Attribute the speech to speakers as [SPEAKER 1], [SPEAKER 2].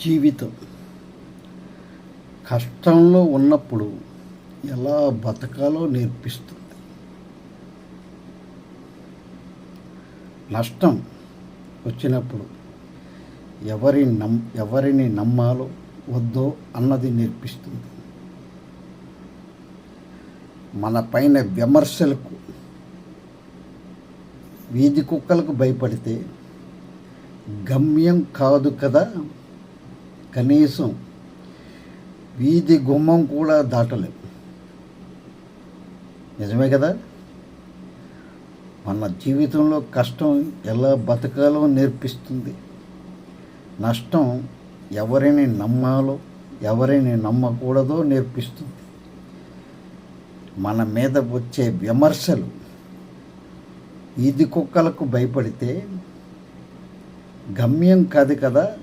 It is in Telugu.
[SPEAKER 1] జీవితం కష్టంలో ఉన్నప్పుడు ఎలా బతకాలో నేర్పిస్తుంది. నష్టం వచ్చినప్పుడు ఎవరిని నమ్మాలో వద్దో అన్నది నేర్పిస్తుంది. మన పైన విమర్శలకు, వీధి కుక్కలకు భయపడితే గమ్యం కాదు కదా, కనీసం వీధి గుమ్మం కూడా దాటలేము. నిజమే కదా. మన జీవితంలో కష్టం ఎలా బతకాలో నేర్పిస్తుంది. నష్టం ఎవరిని నమ్మాలో, ఎవరిని నమ్మకూడదో నేర్పిస్తుంది. మన మీద వచ్చే విమర్శలు వీధి కుక్కలకు భయపడితే గమ్యం కాదు కదా,